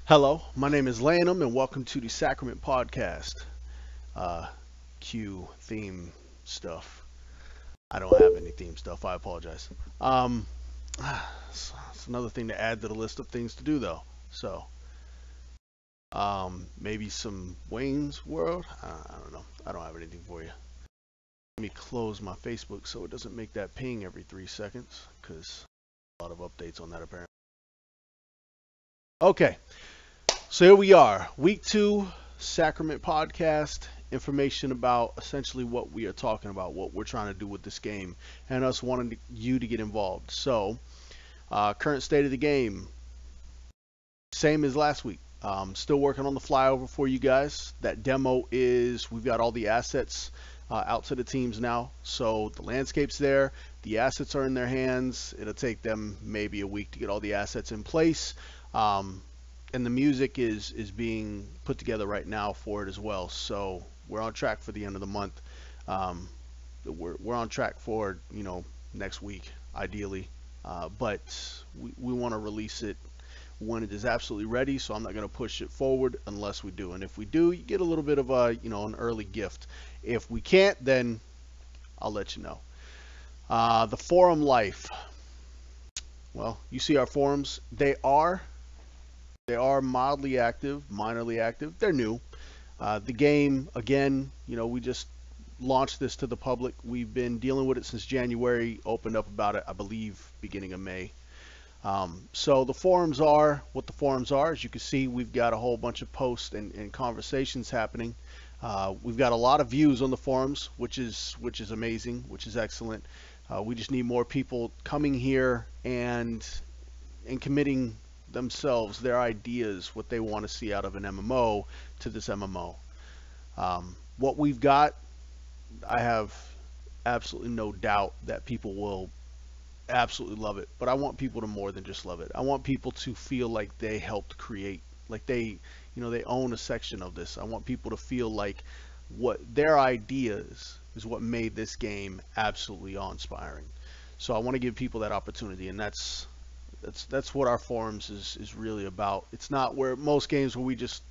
Hello, my name is Lanham, and welcome to the Sacrament podcast. Uh, Q theme stuff. I don't have any theme stuff. I apologize. Um, it's another thing to add to the list of things to do, though. So, maybe some Wayne's World. I don't know. I don't have anything for you. Let me close my Facebook so it doesn't make that ping every 3 seconds, because a lot of updates on that apparently. Okay. So here we are, week 2, Sacrament podcast, information about essentially what we are talking about, what we're trying to do with this game, and us wanting you to get involved. So, current state of the game, same as last week. Still working on the flyover for you guys. That demo is, we've got all the assets out to the teams now. So the landscape's there, the assets are in their hands. It'll take them maybe a week to get all the assets in place. And the music is being put together right now for it as well. So we're on track for the end of the month. We're on track for next week ideally, but we want to release it when it is absolutely ready. So I'm not going to push it forward unless we do. And if we do, you get a little bit of a an early gift. If we can't, then I'll let you know. The forum life. Well, you see our forums. They are mildly active, minorly active. They're new. The game, again, we just launched this to the public. We've been dealing with it since January, opened up about it, I believe, beginning of May. So the forums are what the forums are. As you can see, we've got a whole bunch of posts and conversations happening. We've got a lot of views on the forums, which is amazing, which is excellent. We just need more people coming here and committing themselves, their ideas, what they want to see out of an MMO to this MMO. What we've got, I have absolutely no doubt that people will absolutely love it, but I want people to more than just love it. I want people to feel like they helped create, like they own a section of this. I want people to feel like what their ideas is what made this game absolutely awe-inspiring. So I want to give people that opportunity, and that's what our forums is really about. It's not where most games where we just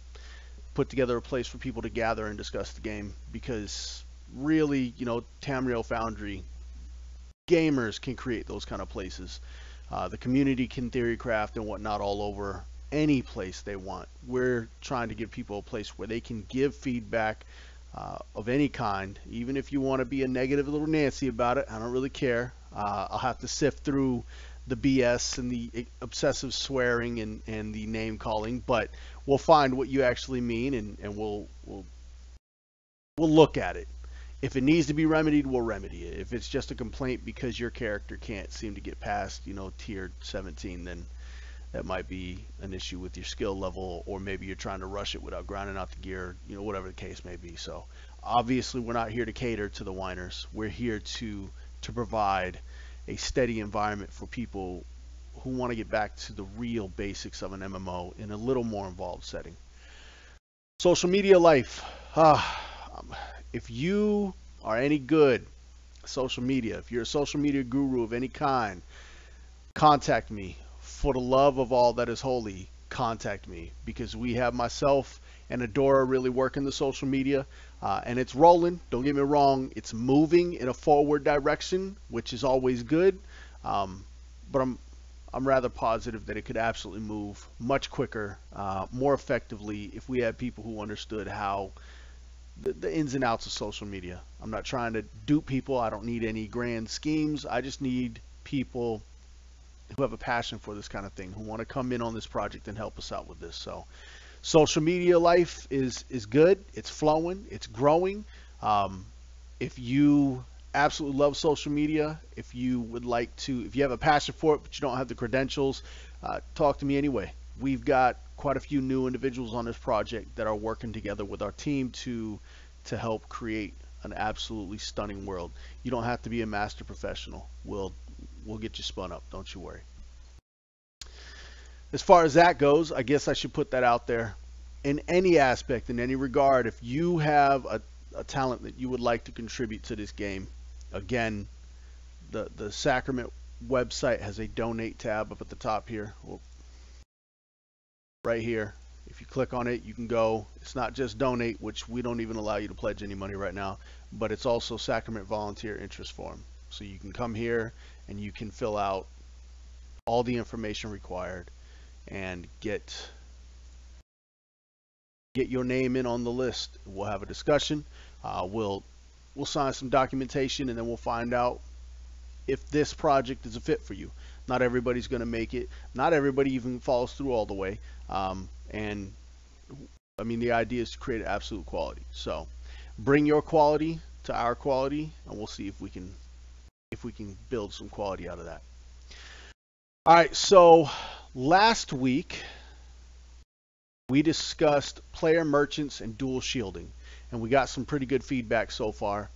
put together a place for people to gather and discuss the game, because really, Tamriel Foundry gamers can create those kind of places. The community can theorycraft and whatnot all over any place they want. We're trying to give people a place where they can give feedback of any kind, even if you want to be a negative little Nancy about it. I don't really care. I'll have to sift through the BS and the obsessive swearing and the name calling, but we'll find what you actually mean, and we'll look at it. If it needs to be remedied, we'll remedy it. If it's just a complaint because your character can't seem to get past tier 17, then that might be an issue with your skill level, or maybe you're trying to rush it without grinding out the gear, whatever the case may be. So obviously we're not here to cater to the whiners. We're here to provide a steady environment for people who want to get back to the real basics of an MMO in a little more involved setting. Social media life. If you are any good at social media, if you're a social media guru of any kind, contact me. For the love of all that is holy, contact me, because we have myself and Adora really working the social media, and it's rolling. Don't get me wrong, it's moving in a forward direction, which is always good, but I'm rather positive that it could absolutely move much quicker, more effectively, if we had people who understood how the ins and outs of social media. I'm not trying to dupe people. I don't need any grand schemes. I just need people who have a passion for this kind of thing, who want to come in on this project and help us out with this. So social media life is good. It's flowing. It's growing. If you absolutely love social media, if you have a passion for it, but you don't have the credentials, talk to me anyway. We've got quite a few new individuals on this project that are working together with our team to help create an absolutely stunning world. You don't have to be a master professional. We'll get you spun up. Don't you worry. As far as that goes, I guess I should put that out there. In any aspect, in any regard, if you have a talent that you would like to contribute to this game, again, the Sacrament website has a donate tab up at the top here. Right here. If you click on it, you can go. It's not just donate, which we don't even allow you to pledge any money right now, but it's also Sacrament volunteer interest form. So you can come here and you can fill out all the information required and get your name in on the list. We'll have a discussion. We'll sign some documentation, and then we'll find out if this project is a fit for you. Not everybody's going to make it. Not everybody even follows through all the way. And I mean, the idea is to create absolute quality. So bring your quality to our quality, and we'll see if we can build some quality out of that. All right. So last week we discussed player merchants and dual shielding, and we got some pretty good feedback so far.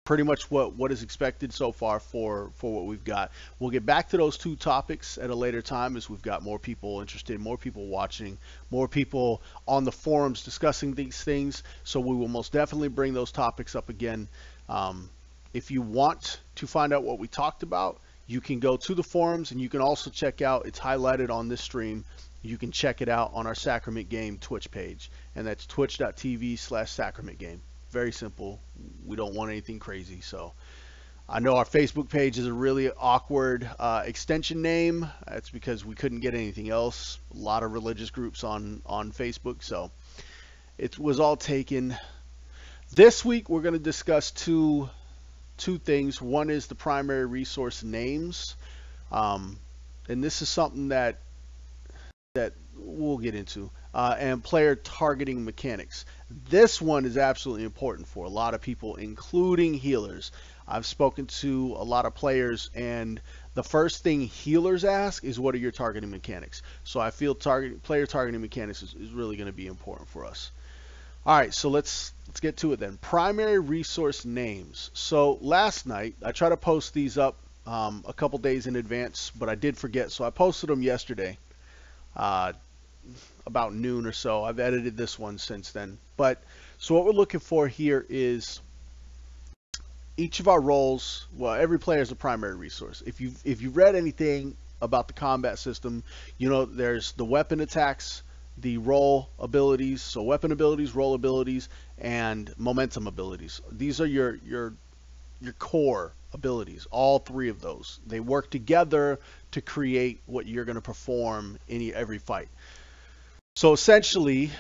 Pretty much what is expected so far for what we've got. We'll get back to those two topics at a later time as we've got more people interested, more people watching, more people on the forums discussing these things. So we will most definitely bring those topics up again. If you want to find out what we talked about, you can go to the forums, and you can also check out, it's highlighted on this stream, you can check it out on our Sacrament Game Twitch page, and that's twitch.tv/Sacrament Game. Very simple. We don't want anything crazy. So I know our Facebook page is a really awkward extension name. That's because we couldn't get anything else. A lot of religious groups on Facebook, so it was all taken. This week we're going to discuss two things. One is the primary resource names, and this is something that we'll get into, and player targeting mechanics. This one is absolutely important for a lot of people, including healers. I've spoken to a lot of players, and the first thing healers ask is, what are your targeting mechanics? So I feel player targeting mechanics is really going to be important for us. All right, so let's get to it then. Primary resource names. So last night I tried to post these up a couple days in advance, but I did forget, so I posted them yesterday about noon or so. I've edited this one since then. But so what we're looking for here is each of our roles. Well, every player is a primary resource. If you've read anything about the combat system, you know there's the weapon attacks, the roll abilities, so weapon abilities, roll abilities, and momentum abilities. These are your core abilities. All three of those, they work together to create what you're going to perform in every fight. So essentially,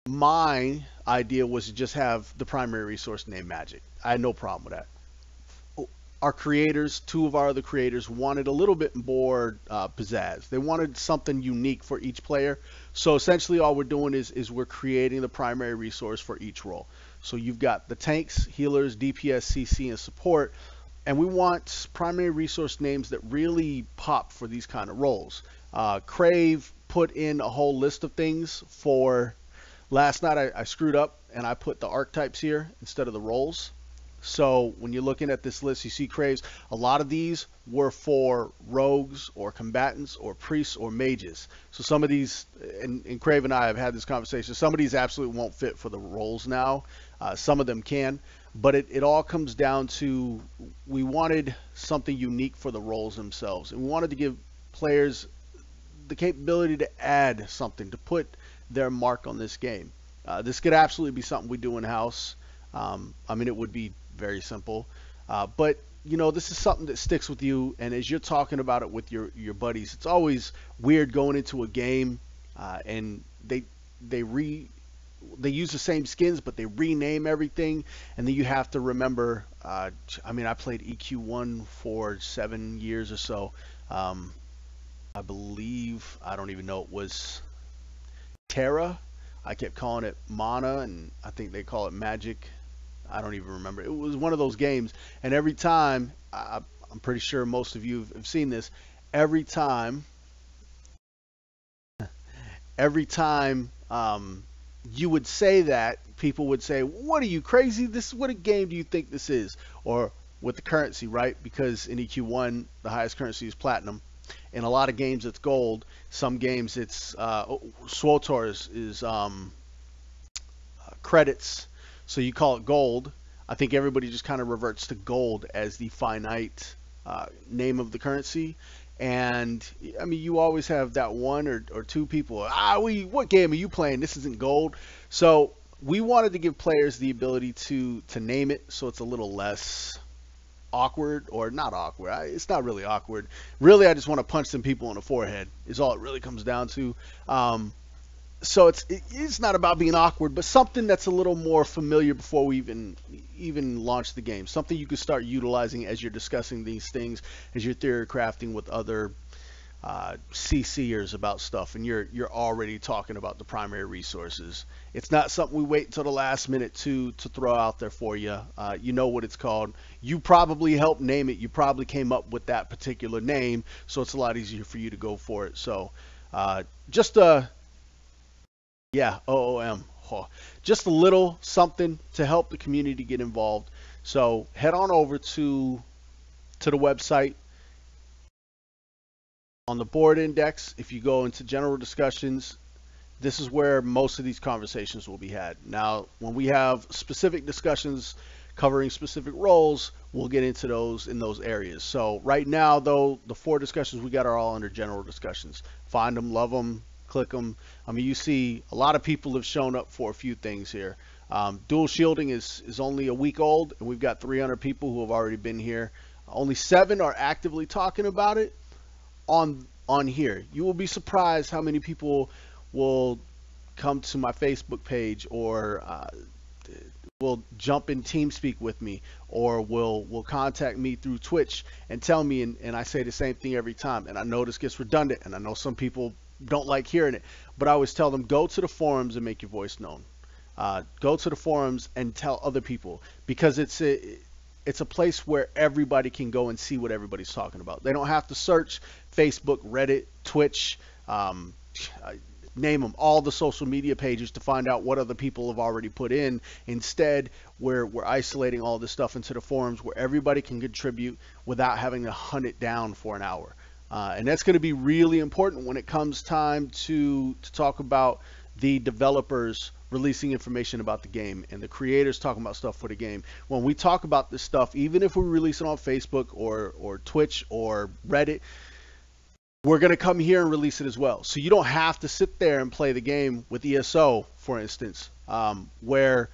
my idea was to just have the primary resource named Magic. I had no problem with that. Our creators, two of our other creators, wanted a little bit more pizzazz. They wanted something unique for each player. So essentially all we're doing is we're creating the primary resource for each role. So you've got the tanks, healers, DPS, CC, and support. And we want primary resource names that really pop for these kind of roles. Crave put in a whole list of things for last night. I screwed up and I put the archetypes here instead of the roles. So when you're looking at this list, you see Craves. A lot of these were for rogues or combatants or priests or mages. So some of these, and Crave and I have had this conversation, some of these absolutely won't fit for the roles now. Some of them can. But it all comes down to, we wanted something unique for the roles themselves. And we wanted to give players the capability to add something, to put their mark on this game. This could absolutely be something we do in-house. I mean, it would be very simple. But, you know, this is something that sticks with you. And as you're talking about it with your buddies, it's always weird going into a game and they use the same skins, but they rename everything, and then you have to remember. I mean, I played EQ1 for 7 years or so. I believe, I don't even know, it was Terra. I kept calling it Mana, and I think they call it Magic. I don't even remember. It was one of those games, and every time, I'm pretty sure most of you have seen this. Every time you would say that, people would say, "What are you, crazy? What a game do you think this is?" Or with the currency, right? Because in EQ1, the highest currency is platinum. In a lot of games, it's gold. Some games, it's Swotor is credits, so you call it gold. I think everybody just kind of reverts to gold as the finite name of the currency. And I mean, you always have that one or two people. What game are you playing? This isn't gold. So we wanted to give players the ability to name it, so it's a little less awkward, or not awkward. It's not really awkward. Really, I just want to punch some people in the forehead. Is all it really comes down to. So it's not about being awkward, but something that's a little more familiar before we even launch the game. Something you can start utilizing as you're discussing these things, as you're theory crafting with other CCers about stuff, and you're already talking about the primary resources. It's not something we wait until the last minute to throw out there for you. You know what it's called. You probably helped name it. You probably came up with that particular name, so it's a lot easier for you to go for it. So just yeah, OOM. Oh, just a little something to help the community get involved. So head on over to the website. On the board index, if you go into general discussions, this is where most of these conversations will be had. Now, when we have specific discussions covering specific roles, we'll get into those in those areas. So right now, though, the 4 discussions we got are all under general discussions. Find them, love them, click them. I mean, you see a lot of people have shown up for a few things here. Dual shielding is only a week old, and we've got 300 people who have already been here. Only 7 are actively talking about it on here. You will be surprised how many people will come to my Facebook page, or will jump in TeamSpeak with me, or will contact me through Twitch and tell me, and I say the same thing every time. And I know this gets redundant, and I know some people don't like hearing it, but I always tell them, go to the forums and make your voice known. Go to the forums and tell other people, because it's a place where everybody can go and see what everybody's talking about. They don't have to search Facebook, Reddit, Twitch, name them, all the social media pages to find out what other people have already put in. Instead, we're isolating all this stuff into the forums where everybody can contribute without having to hunt it down for an hour. And that's going to be really important when it comes time to talk about the developers releasing information about the game and the creators talking about stuff for the game. When we talk about this stuff, even if we release it on Facebook or Twitch or Reddit, we're going to come here and release it as well. So you don't have to sit there and play the game with ESO, for instance, where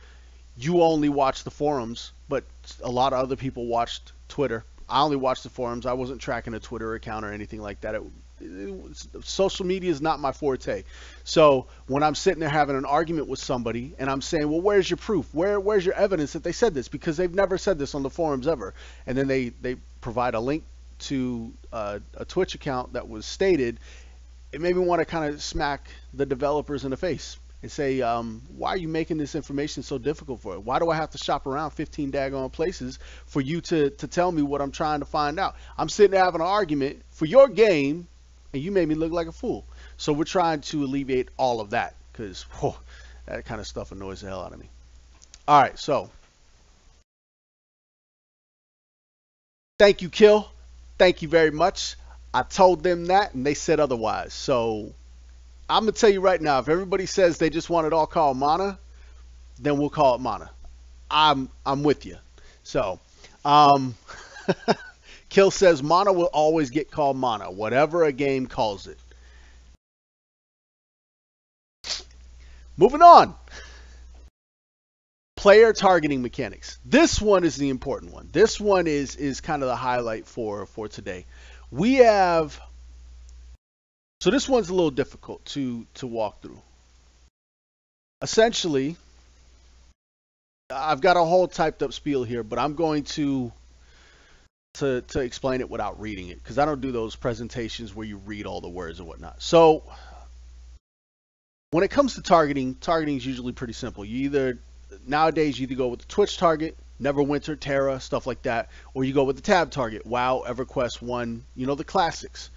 you only watch the forums, but a lot of other people watched Twitter. I only watched the forums. I wasn't tracking a Twitter account or anything like that. Social media is not my forte. So when I'm sitting there having an argument with somebody and I'm saying, well, where's your proof? Where's your evidence that they said this? Because they've never said this on the forums ever. And then they provide a link to a Twitch account that was stated. It made me want to kind of smack the developers in the face and say, why are you making this information so difficult for it? Why do I have to shop around 15 daggone places for you to tell me what I'm trying to find out? I'm sitting there having an argument for your game, and you made me look like a fool. So we're trying to alleviate all of that, because that kind of stuff annoys the hell out of me. All right, so thank you, Kill. Thank you very much. I told them that, and they said otherwise. So I'm going to tell you right now, if everybody says they just want it all called mana, then we'll call it mana. I'm with you. So, Kill says mana will always get called mana, whatever a game calls it. Moving on. Player targeting mechanics. This one is the important one. This one is kind of the highlight for today. We have, so this one's a little difficult to walk through. Essentially, I've got a whole typed up spiel here, but I'm going to explain it without reading it, because I don't do those presentations where you read all the words and whatnot. So when it comes to targeting is usually pretty simple. Nowadays you either go with the Twitch target, Neverwinter, Terra, stuff like that, or you go with the tab target, WoW, EverQuest 1, the classics.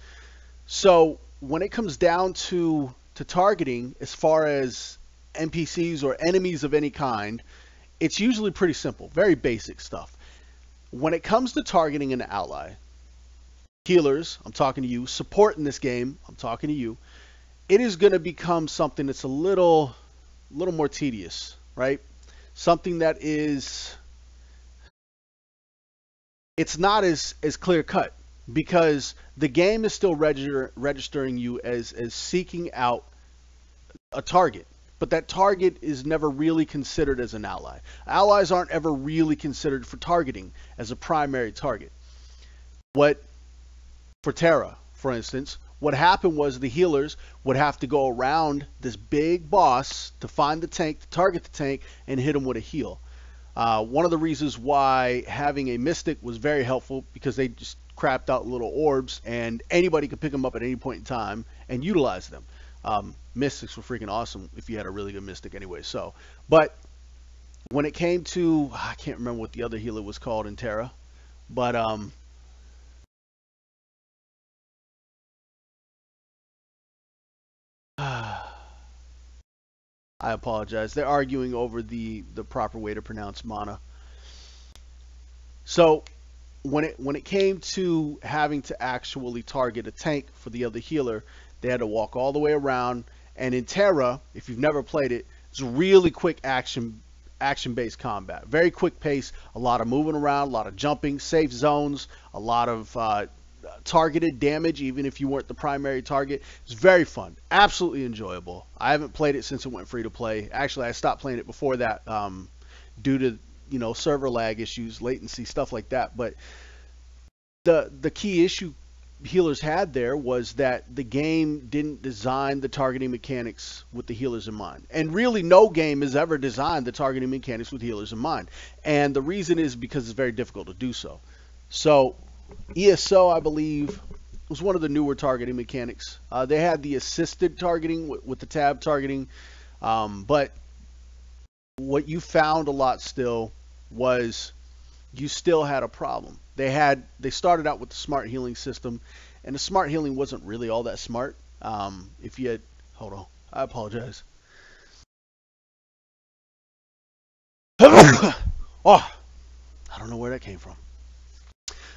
So when it comes down to targeting, as far as NPCs or enemies of any kind, it's usually pretty simple, very basic stuff. When it comes to targeting an ally, healers, I'm talking to you, support in this game, I'm talking to you, it is going to become something that's a little more tedious, right? Something that it's not as clear cut. because the game is still registering you as seeking out a target. But that target is never really considered as an ally. Allies aren't ever really considered for targeting as a primary target. What For Terra, for instance, what happened was the healers would have to go around this big boss to find the tank, to target the tank, and hit him with a heal. One of the reasons why having a Mystic was very helpful, because they just crapped out little orbs and anybody could pick them up at any point in time and utilize them. Mystics were freaking awesome if you had a really good Mystic anyway. So, but when it came to, I can't remember what the other healer was called in Terra, but I apologize. They're arguing over the proper way to pronounce mana. So when it came to having to actually target a tank for the other healer, they had to walk all the way around. And in Terra, if you've never played it, it's really quick action-based combat. Very quick pace, a lot of moving around, a lot of jumping, safe zones, a lot of targeted damage, even if you weren't the primary target. It's very fun, absolutely enjoyable. I haven't played it since it went free to play. Actually, I stopped playing it before that due to server lag issues, latency, stuff like that. But the key issue healers had there was that the game didn't design the targeting mechanics with the healers in mind. And really no game has ever designed the targeting mechanics with healers in mind. And the reason is because it's very difficult to do so. So ESO, I believe, was one of the newer targeting mechanics. They had the assisted targeting with the tab targeting, but what you found a lot still was you still had a problem. They started out with the smart healing system, and the smart healing wasn't really all that smart. If you had, hold on, I apologize. Oh, I don't know where that came from.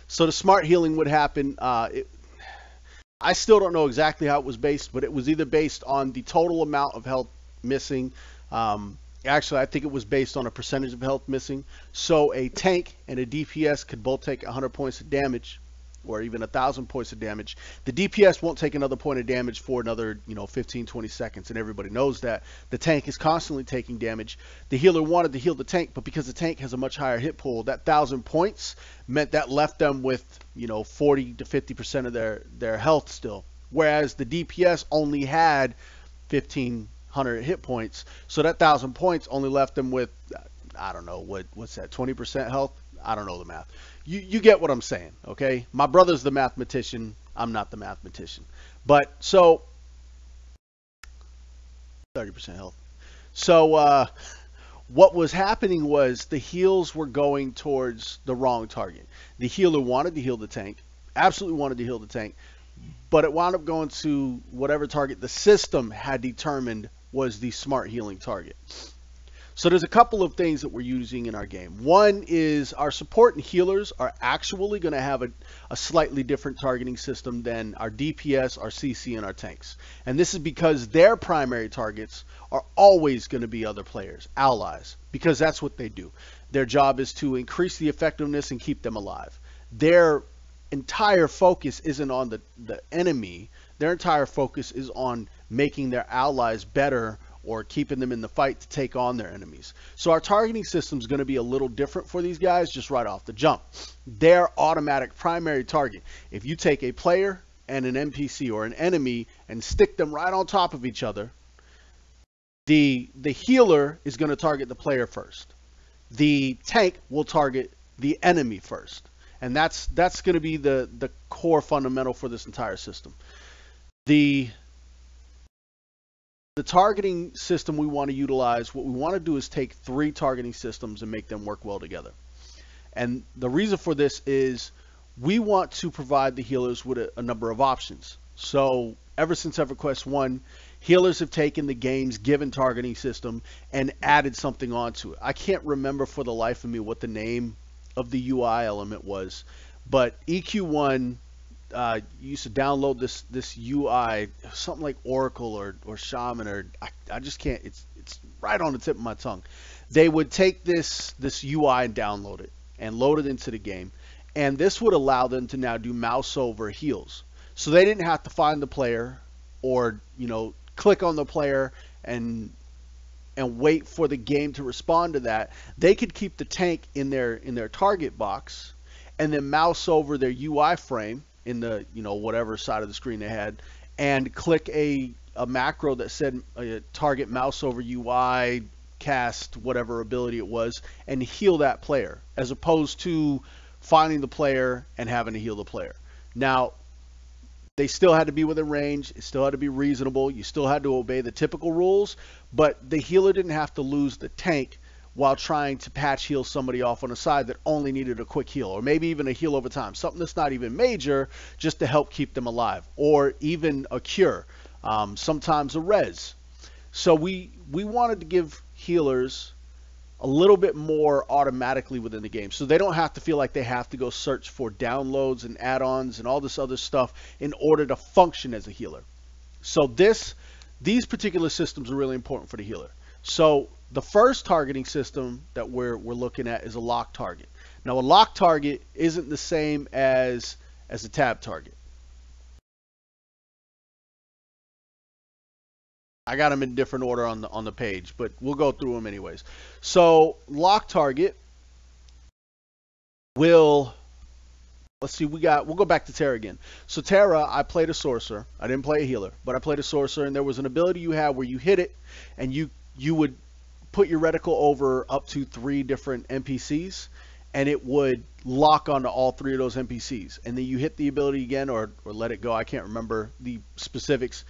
So the smart healing would happen. I still don't know exactly how it was based, but it was either based on the total amount of health missing. Actually, I think it was based on a percentage of health missing. So a tank and a DPS could both take 100 points of damage, or even 1,000 points of damage. The DPS won't take another point of damage for another 15, 20 seconds, and everybody knows that. The tank is constantly taking damage. The healer wanted to heal the tank, but because the tank has a much higher hit pool, that 1,000 points meant that left them with 40 to 50% of their health still, whereas the DPS only had 1,500 hit points, so that 1,000 points only left them with, I don't know, what's that, 20% health? I don't know the math. You get what I'm saying, okay? My brother's the mathematician. I'm not the mathematician. But so 30% health. So what was happening was the heals were going towards the wrong target. The healer wanted to heal the tank, absolutely wanted to heal the tank, but it wound up going to whatever target the system had determined was the smart healing target. So there's a couple of things that we're using in our game. One is our support and healers are actually going to have a slightly different targeting system than our DPS, our CC, and our tanks. And this is because their primary targets are always going to be other players, allies, because that's what they do. Their job is to increase the effectiveness and keep them alive. Their entire focus isn't on the enemy. Their entire focus is on making their allies better or keeping them in the fight to take on their enemies. So our targeting system is going to be a little different for these guys just right off the jump. Their automatic primary target, if you take a player and an NPC or an enemy and stick them right on top of each other, the healer is going to target the player first. The tank will target the enemy first. And that's going to be the core fundamental for this entire system. The targeting system we want to utilize, what we want to do is take 3 targeting systems and make them work well together. And the reason for this is we want to provide the healers with a number of options. So ever since EverQuest 1, healers have taken the game's given targeting system and added something onto it. I can't remember for the life of me what the name of the UI element was, but EQ1 used to download this UI, something like Oracle or Shaman, or I just can't. It's right on the tip of my tongue. They would take this UI and download it and load it into the game, And this would allow them to now do mouse over heals. So they didn't have to find the player or, click on the player and wait for the game to respond to that. They could keep the tank in their target box and then mouse over their UI frame in the, whatever side of the screen they had, and click a macro that said target mouse over UI, cast whatever ability it was, and heal that player, as opposed to finding the player and having to heal the player. Now, they still had to be within range. It still had to be reasonable. You still had to obey the typical rules, but the healer didn't have to lose the tank while trying to patch heal somebody off on the side that only needed a quick heal, or maybe even a heal over time, something that's not even major, just to help keep them alive, or even a cure, sometimes a res. So we wanted to give healers a little bit more automatically within the game, so they don't have to feel like they have to go search for downloads and add-ons and all this other stuff in order to function as a healer. So these particular systems are really important for the healer. So the first targeting system that we're looking at is a lock target. Now, a lock target isn't the same as a tab target. I got them in different order on the page, but we'll go through them anyways. So lock target will, let's see, we'll go back to Terra again. So Terra, I played a sorcerer. I didn't play a healer, but I played a sorcerer, and there was an ability you had where you hit it and you would put your reticle over up to 3 different NPCs, and it would lock onto all 3 of those NPCs. And then you hit the ability again, or let it go. I can't remember the specifics.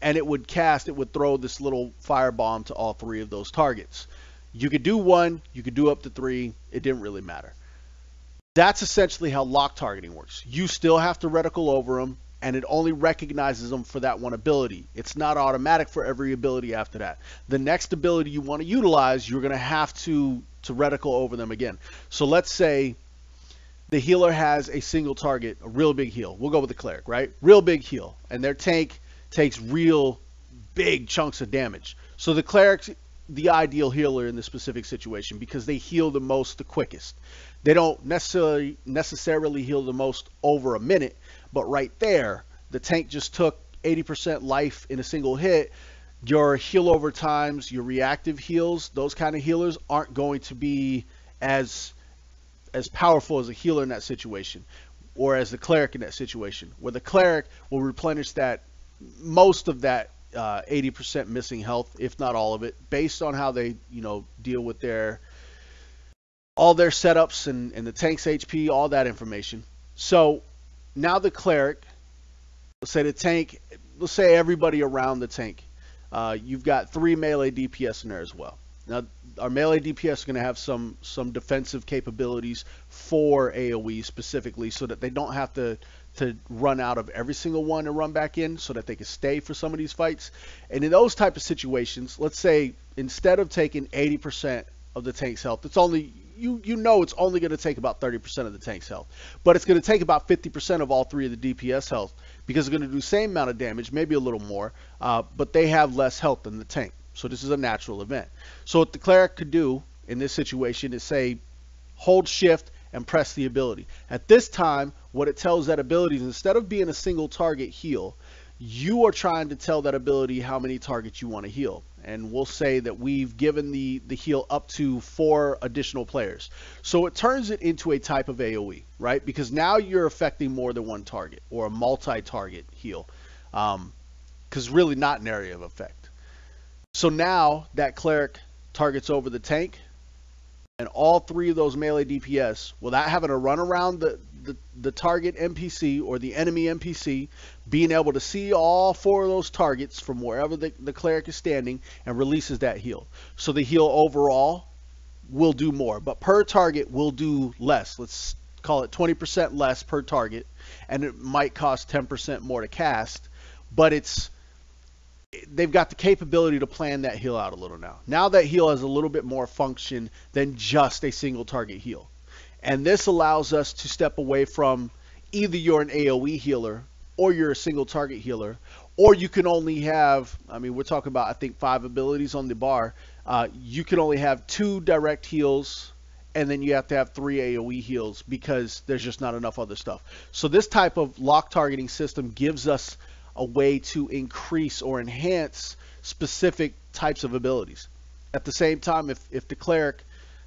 And it would throw this little firebomb to all 3 of those targets. You could do 1, you could do up to 3, it didn't really matter. That's essentially how lock targeting works. You still have to reticle over them, and it only recognizes them for that one ability. It's not automatic for every ability after that. The next ability you want to utilize, you're going to have to reticle over them again. So let's say the healer has a single target, a real big heal. We'll go with the cleric, right? Real big heal, and their tank takes real big chunks of damage. So the cleric's the ideal healer in this specific situation because they heal the most the quickest. They don't necessarily heal the most over a minute, but right there, the tank just took 80% life in a single hit. Your heal over times, your reactive heals, those kind of healers aren't going to be as powerful as a healer in that situation, or as the cleric in that situation, where the cleric will replenish that most of that 80% missing health, if not all of it, based on how they deal with all their setups and the tank's HP, all that information. So now the cleric, let's say the tank, let's say everybody around the tank, you've got 3 melee DPS in there as well. Now our melee DPS are going to have some defensive capabilities for AoE specifically, so that they don't have to run out of every single one and run back in, so that they can stay for some of these fights. And in those type of situations, let's say instead of taking 80% of the tank's health, it's only it's only going to take about 30% of the tank's health, but it's going to take about 50% of all 3 of the DPS health, because they're going to do the same amount of damage, maybe a little more, but they have less health than the tank. So this is a natural event. So what the cleric could do in this situation is say, hold shift and press the ability. At this time, what it tells that ability is, instead of being a single target heal, you are trying to tell that ability how many targets you want to heal. And we'll say that we've given the heal up to 4 additional players. So it turns it into a type of AoE, right? Because now you're affecting more than one target, or a multi-target heal. Because really not an area of effect. So now that cleric targets over the tank, and all 3 of those melee DPS, without having to run around the target NPC or the enemy NPC, being able to see all 4 of those targets from wherever the cleric is standing, and releases that heal. So the heal overall will do more, but per target will do less. Let's call it 20% less per target, and it might cost 10% more to cast, but they've got the capability to plan that heal out a little now. Now that heal has a little bit more function than just a single target heal. And this allows us to step away from either you're an AoE healer or you're a single target healer, or you can only have, we're talking about, I think, 5 abilities on the bar. You can only have 2 direct heals and then you have to have 3 AoE heals because there's just not enough other stuff. So this type of lock targeting system gives us a way to increase or enhance specific types of abilities. At the same time, if the cleric,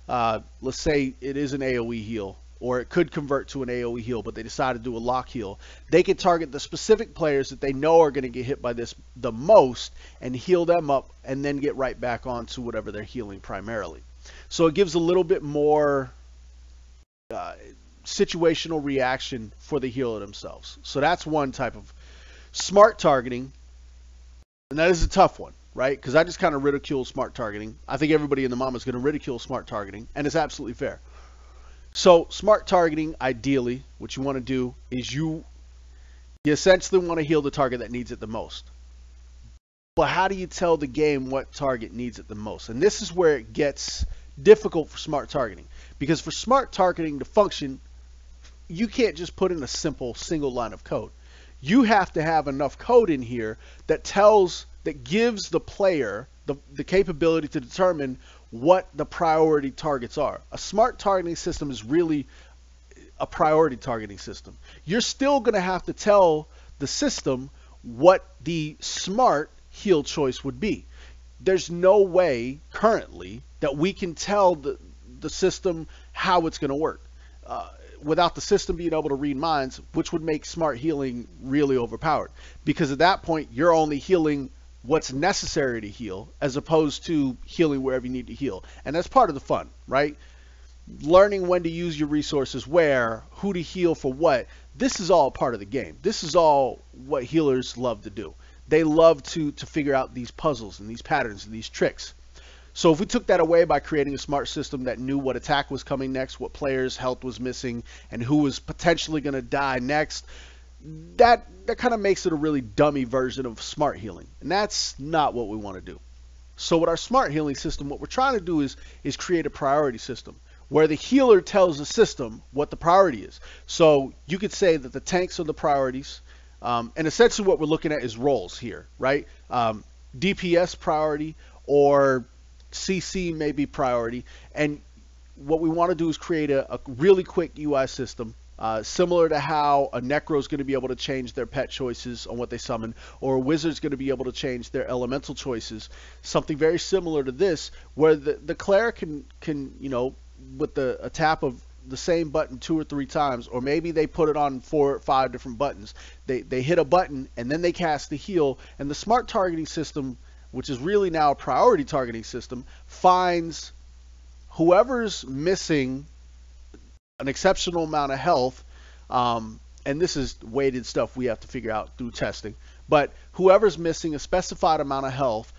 let's say it is an AoE heal, or it could convert to an AoE heal, but they decide to do a lock heal, they can target the specific players that they know are going to get hit by this the most and heal them up and then get right back on to whatever they're healing primarily. So it gives a little bit more situational reaction for the healer themselves. So that's one type of smart targeting, and that is a tough one, right? Because I just kind of ridicule smart targeting. I think everybody in the mama is going to ridicule smart targeting, and it's absolutely fair. So smart targeting, ideally, what you want to do is you essentially want to heal the target that needs it the most. But how do you tell the game what target needs it the most? And this is where it gets difficult for smart targeting. Because for smart targeting to function, you can't just put in a simple single line of code. You have to have enough code in here that gives the player the capability to determine what the priority targets are. A smart targeting system is really a priority targeting system. You're still going to have to tell the system what the smart heal choice would be. There's no way currently that we can tell the system how it's going to work without the system being able to read minds, which would make smart healing really overpowered. Because at that point, you're only healing what's necessary to heal as opposed to healing wherever you need to heal. And that's part of the fun, right? Learning when to use your resources where, who to heal for what. This is all part of the game. This is all what healers love to do. They love to figure out these puzzles and these patterns and these tricks. So if we took that away by creating a smart system that knew what attack was coming next, what players' health was missing, and who was potentially going to die next, that kind of makes it a really dummy version of smart healing. And that's not what we want to do. So with our smart healing system, what we're trying to do is create a priority system where the healer tells the system what the priority is. So you could say that the tanks are the priorities. And essentially what we're looking at is roles here, right? DPS priority or CC may be priority. And what we want to do is create a really quick UI system, similar to how a Necro is going to be able to change their pet choices on what they summon, or a Wizard is going to be able to change their elemental choices. Something very similar to this, where the Cleric can with a tap of the same button 2 or 3 times, or maybe they put it on 4 or 5 different buttons. They hit a button and then they cast the heal, and the smart targeting system, which is really now a priority targeting system, finds whoever's missing an exceptional amount of health, and this is weighted stuff we have to figure out through testing, but whoever's missing a specified amount of health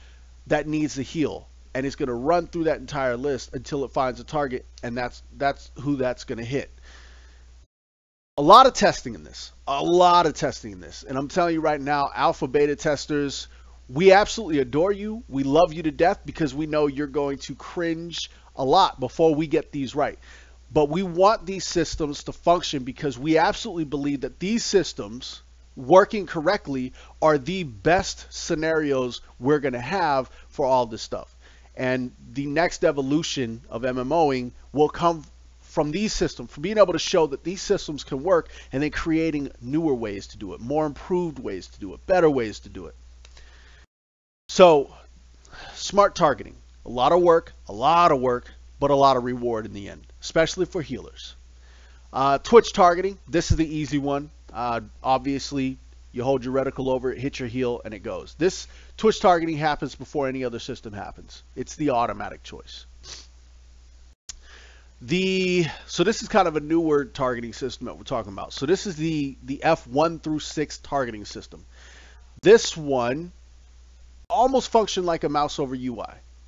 that needs the heal, and it's going to run through that entire list until it finds a target, and that's who that's going to hit. A lot of testing in this, and I'm telling you right now, alpha beta testers, we absolutely adore you. We love you to death because we know you're going to cringe a lot before we get these right. But we want these systems to function because we absolutely believe that these systems working correctly are the best scenarios we're going to have for all this stuff. And the next evolution of MMOing will come from these systems, from being able to show that these systems can work, and then creating newer ways to do it, more improved ways to do it, better ways to do it. So, smart targeting, a lot of work, but a lot of reward in the end, especially for healers. Twitch targeting, this is the easy one. Obviously, you hold your reticle over it, hit your heal, and it goes. This Twitch targeting happens before any other system happens. It's the automatic choice. So this is kind of a newer targeting system that we're talking about. So this is the F1 through 6 targeting system. This one almost function like a mouse over UI,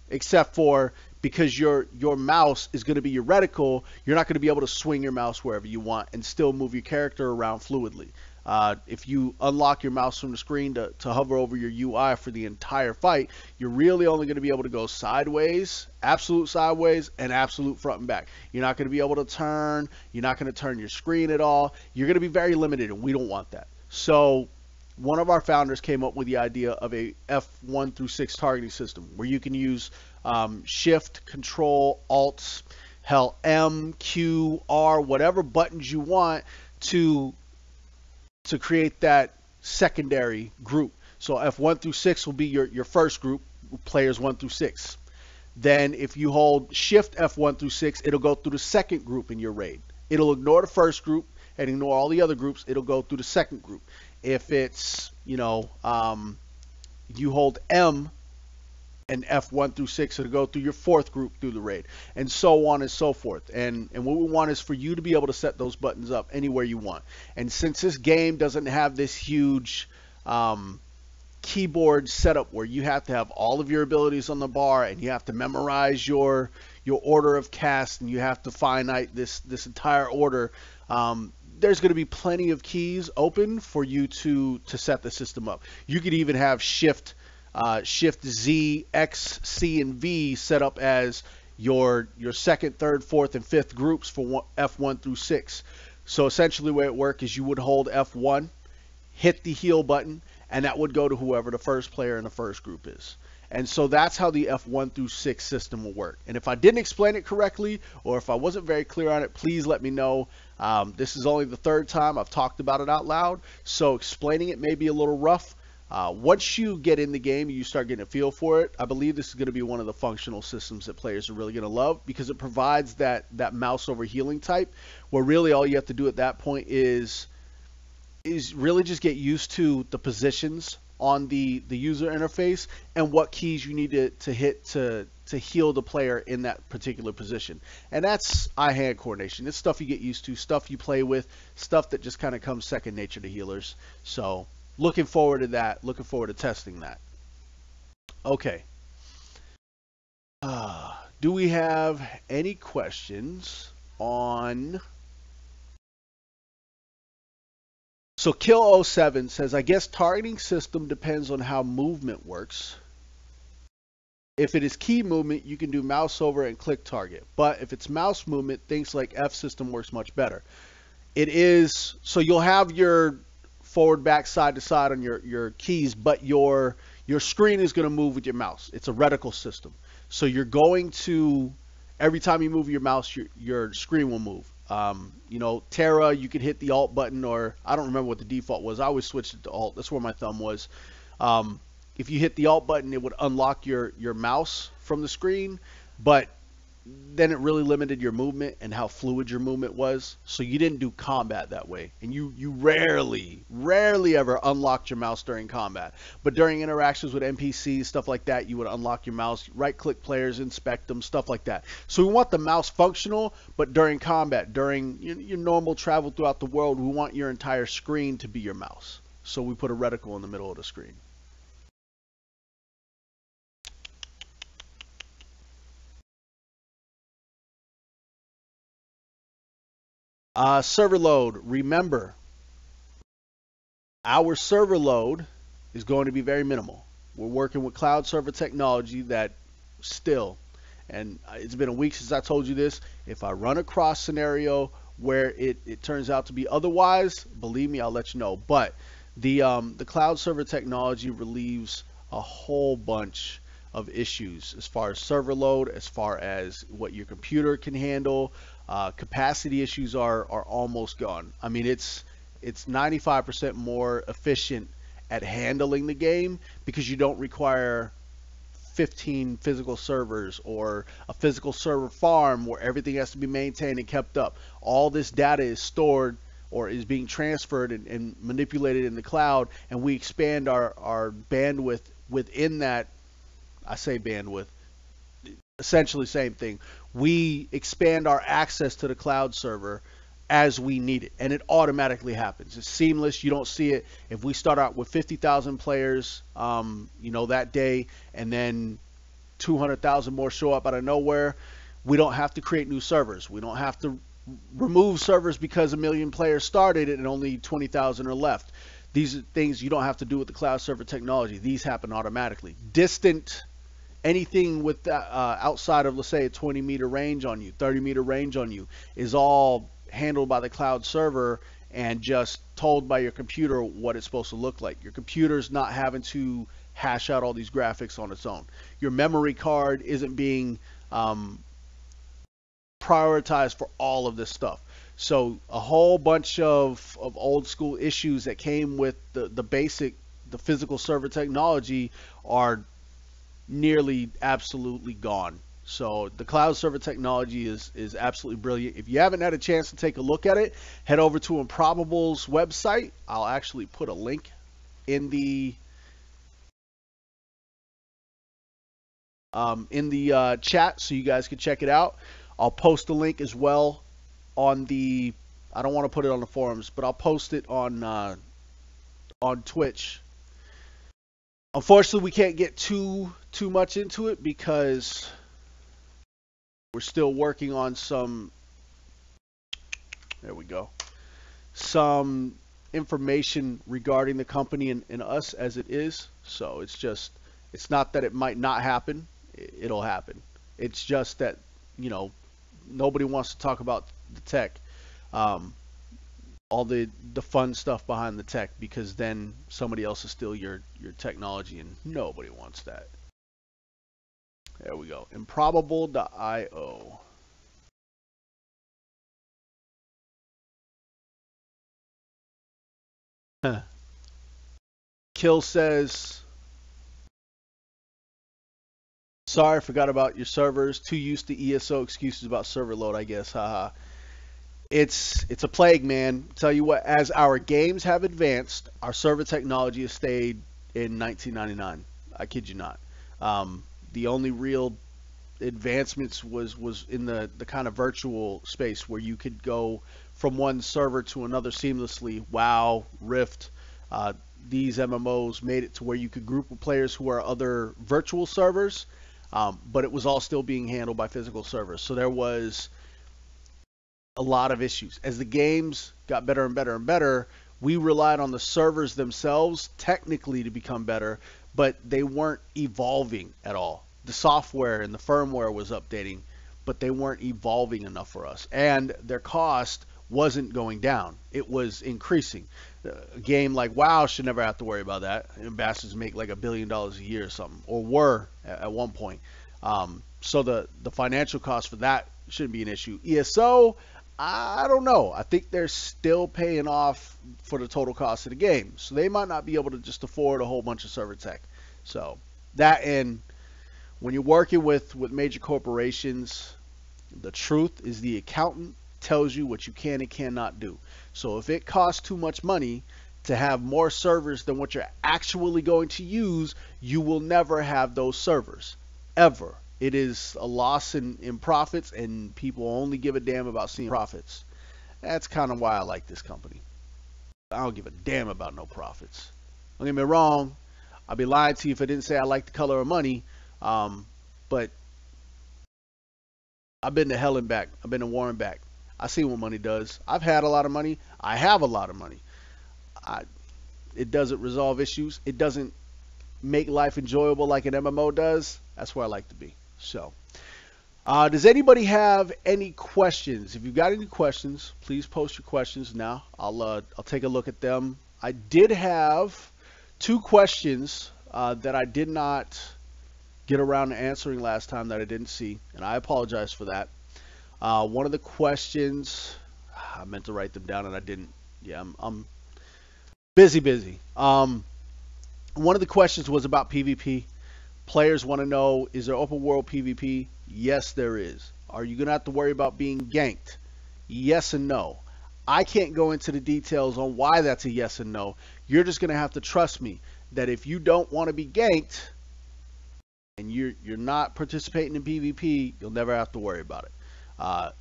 except for because your mouse is going to be your reticle, you're not going to be able to swing your mouse wherever you want and still move your character around fluidly. If you unlock your mouse from the screen to hover over your UI for the entire fight, you're really only going to be able to go sideways, absolute sideways, and absolute front and back. You're not going to be able to turn. You're not going to turn your screen at all. You're going to be very limited, and we don't want that. So one of our founders came up with the idea of a F1 through 6 targeting system where you can use Shift, Control, Alt, hell, M, Q, R, whatever buttons you want to create that secondary group. So F1 through 6 will be your first group, players 1 through 6. Then if you hold Shift F1 through 6, it'll go through the second group in your raid. It'll ignore the first group and ignore all the other groups. It'll go through the second group. If it's, you hold M and F1 through 6, it'll go through your fourth group through the raid, and so on and so forth. And what we want is for you to be able to set those buttons up anywhere you want. And since this game doesn't have this huge keyboard setup where you have to have all of your abilities on the bar and you have to memorize your order of cast and you have to finite this entire order, there's going to be plenty of keys open for you to set the system up. You could even have Shift Z, X, C, and V set up as your second, third, fourth, and fifth groups for F1 through 6. So essentially the way it works is you would hold F1, hit the heal button, and that would go to whoever the first player in the first group is. And so that's how the F1 through 6 system will work. And if I didn't explain it correctly, or if I wasn't very clear on it, please let me know. This is only the third time I've talked about it out loud, so explaining it may be a little rough. Once you get in the game, you start getting a feel for it. I believe this is going to be one of the functional systems that players are really going to love, because it provides that mouse over healing type, where really all you have to do at that point is really just get used to the positions on the user interface and what keys you need to hit to heal the player in that particular position. And that's eye-hand coordination. It's stuff you get used to, stuff you play with, stuff that just kind of comes second nature to healers. So looking forward to that, looking forward to testing that. Okay. Do we have any questions on... So Kill07 says, I guess targeting system depends on how movement works. If it is key movement, you can do mouse over and click target. But if it's mouse movement, things like F system works much better. It is, so you'll have your forward, back, side to side on your keys, but your screen is going to move with your mouse. It's a reticle system. So you're going to, every time you move your mouse, your screen will move. Terra, you could hit the Alt button, or I don't remember what the default was. I always switched it to Alt. That's where my thumb was. If you hit the Alt button, it would unlock your mouse from the screen, but then it really limited your movement and how fluid your movement was. So you didn't do combat that way. And you rarely ever unlocked your mouse during combat. But during interactions with NPCs, stuff like that, you would unlock your mouse, right-click players, inspect them, stuff like that. So we want the mouse functional, but during combat, during your normal travel throughout the world, we want your entire screen to be your mouse. So we put a reticle in the middle of the screen. Server load. Remember, our server load is going to be very minimal. We're working with cloud server technology that still, and it's been a week since I told you this, if I run across scenario where it turns out to be otherwise, believe me, I'll let you know. But the cloud server technology relieves a whole bunch of issues as far as server load, as far as what your computer can handle. Capacity issues are almost gone. I mean, it's 95% more efficient at handling the game because you don't require 15 physical servers or a physical server farm where everything has to be maintained and kept up. All this data is stored or is being transferred and manipulated in the cloud, and we expand our bandwidth within that. I say bandwidth, essentially same thing. We expand our access to the cloud server as we need it, and it automatically happens. It's seamless. You don't see it. If we start out with 50,000 players, that day, and then 200,000 more show up out of nowhere, we don't have to create new servers. We don't have to remove servers because a million players started and only 20,000 are left. These are things you don't have to do with the cloud server technology. These happen automatically. Distant, anything with outside of, let's say, a 20-meter range on you, 30-meter range on you, is all handled by the cloud server and just told by your computer what it's supposed to look like. Your computer's not having to hash out all these graphics on its own. Your memory card isn't being prioritized for all of this stuff. So a whole bunch of old school issues that came with the physical server technology are nearly absolutely gone. So the cloud server technology is absolutely brilliant. If you haven't had a chance to take a look at it, head over to Improbable's website. I'll actually put a link in the chat so you guys can check it out. I'll post a link as well on the. I don't want to put it on the forums, but I'll post it on Twitch. Unfortunately, we can't get too much into it because we're still working on some. There we go. Some information regarding the company and us as it is. So it's not that it might not happen. It'll happen. It's just that, nobody wants to talk about the tech, all the fun stuff behind the tech, because then somebody else will steal your technology, and nobody wants that. There we go. Improbable.io. Huh. Kill says, sorry, forgot about your servers. Too used to ESO excuses about server load, I guess. Haha. It's a plague, man. Tell you what, as our games have advanced, our server technology has stayed in 1999. I kid you not. The only real advancements was in the kind of virtual space where you could go from one server to another seamlessly. WoW, Rift, these MMOs made it to where you could group with players who are other virtual servers, but it was all still being handled by physical servers. So there was a lot of issues. As the games got better and better and better, we relied on the servers themselves technically to become better, but they weren't evolving at all. The software and the firmware was updating, but they weren't evolving enough for us. And their cost wasn't going down. It was increasing. A game like WoW should never have to worry about that. Bastards make like $1 billion a year or something, or were at one point. So the financial cost for that shouldn't be an issue. ESO, I don't know. I think they're still paying off for the total cost of the game. So they might not be able to just afford a whole bunch of server tech. So that, and when you're working with major corporations, the truth is the accountant tells you what you can and cannot do. So if it costs too much money to have more servers than what you're actually going to use, you will never have those servers, ever. It is a loss in profits, and people only give a damn about seeing profits. That's kind of why I like this company. I don't give a damn about no profits. Don't get me wrong. I'd be lying to you if I didn't say I like the color of money. But I've been to hell and back. I've been to war and back. I see what money does. I've had a lot of money. I have a lot of money. It doesn't resolve issues. It doesn't make life enjoyable like an MMO does. That's where I like to be. So, does anybody have any questions? If you've got any questions, please post your questions now. I'll take a look at them. I did have 2 questions that I did not get around to answering last time that I didn't see, and I apologize for that. One of the questions, I meant to write them down and I didn't. Yeah, I'm busy. One of the questions was about PvP. Players want to know, is there open world PvP? Yes, there is. Are you going to have to worry about being ganked? Yes and no. I can't go into the details on why that's a yes and no. You're just going to have to trust me that if you don't want to be ganked and you're not participating in PvP, you'll never have to worry about it.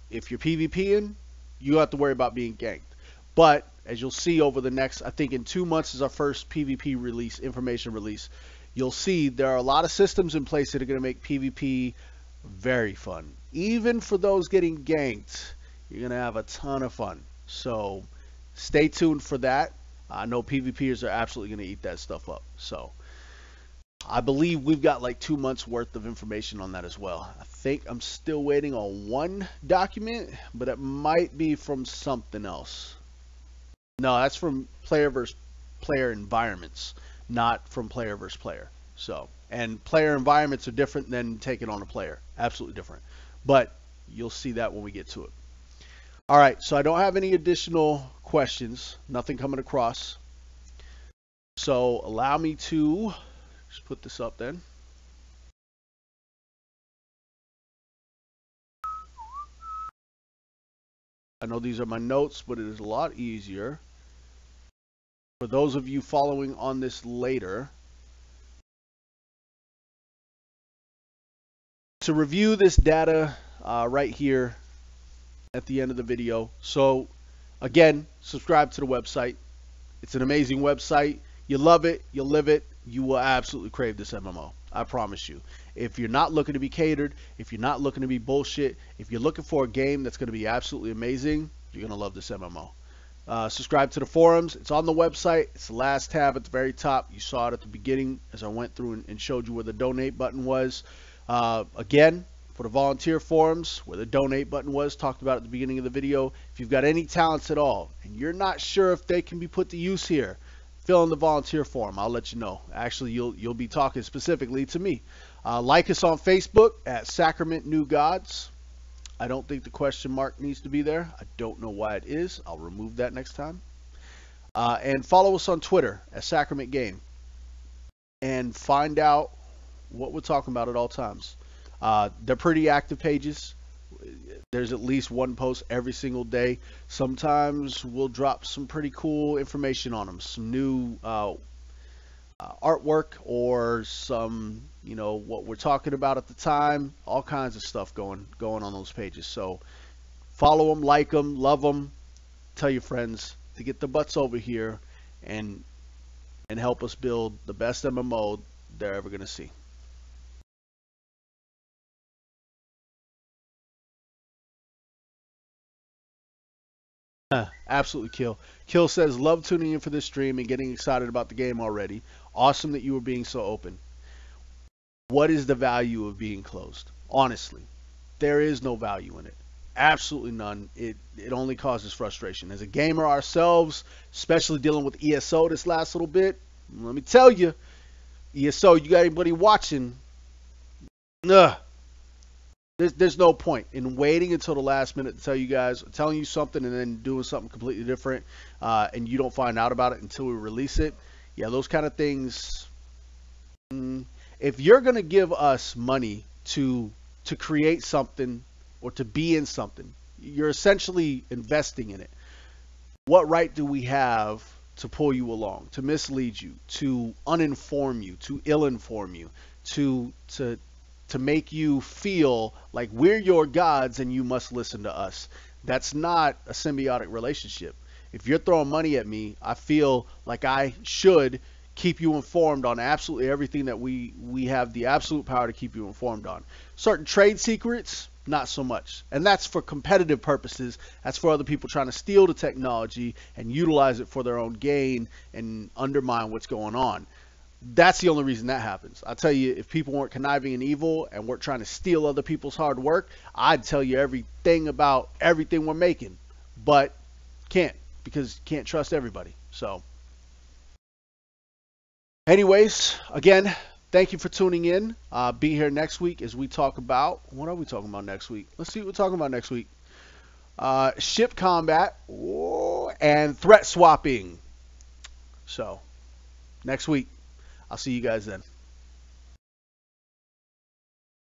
If you're PvPing, you have to worry about being ganked. But as you'll see over the next, I think in 2 months is our first PvP release, information release. You'll see there are a lot of systems in place that are going to make PvP very fun. Even for those getting ganked, you're going to have a ton of fun. So stay tuned for that. I know PvPers are absolutely going to eat that stuff up. So I believe we've got like 2 months worth of information on that as well. I think I'm still waiting on one document, but it might be from something else. No, that's from player versus player environments, not from player versus player. So, and player environments are different than taking on a player. Absolutely different. But you'll see that when we get to it. All right, so I don't have any additional questions, nothing coming across. So allow me to just put this up then. I know these are my notes, but it is a lot easier for those of you following on this later to review this data right here at the end of the video. So again, subscribe to the website. It's an amazing website. You love it, you'll live it, you will absolutely crave this MMO. I promise you. If you're not looking to be catered, if you're not looking to be bullshit, if you're looking for a game that's going to be absolutely amazing, you're going to love this MMO. Subscribe to the forums. It's on the website. It's the last tab at the very top. You saw it at the beginning as I went through and showed you where the donate button was. Again, for the volunteer forums, where the donate button was, talked about at the beginning of the video. If you've got any talents at all and you're not sure if they can be put to use here, fill in the volunteer form. I'll let you know. Actually, you'll be talking specifically to me. Like us on Facebook at Sacrament New Gods. I don't think the question mark needs to be there. I don't know why it is. I'll remove that next time. And follow us on Twitter at Sacrament Game. And find out what we're talking about at all times. They're pretty active pages. There's at least one post every single day. Sometimes we'll drop some pretty cool information on them. Some new artwork or some, what we're talking about at the time. All kinds of stuff going on those pages. So follow them, like them, love them. Tell your friends to get their butts over here and help us build the best MMO they're ever going to see. Absolutely kill. Kill says, love tuning in for this stream and getting excited about the game already. Awesome that you were being so open. What is the value of being closed? Honestly, there is no value in it. Absolutely none. It only causes frustration. As a gamer ourselves, especially dealing with ESO this last little bit, let me tell you, ESO, you got anybody watching? Ugh. There's no point in waiting until the last minute to tell you guys, telling you something and then doing something completely different, and you don't find out about it until we release it. Yeah, those kind of things. If you're gonna give us money to create something or to be in something, you're essentially investing in it. What right do we have to pull you along, to mislead you, to uninform you, to ill-inform you, to make you feel like we're your gods and you must listen to us? That's not a symbiotic relationship. If you're throwing money at me, I feel like I should keep you informed on absolutely everything that we have the absolute power to keep you informed on. Certain trade secrets, not so much. And that's for competitive purposes. That's for other people trying to steal the technology and utilize it for their own gain and undermine what's going on. That's the only reason that happens. I tell you, if people weren't conniving and evil and weren't trying to steal other people's hard work, I'd tell you everything about everything we're making. But can't, because you can't trust everybody. So anyways, again, thank you for tuning in. Be here next week as we talk about, what are we talking about next week? Let's see what we're talking about next week. Ship combat and threat swapping. So next week. I'll see you guys then.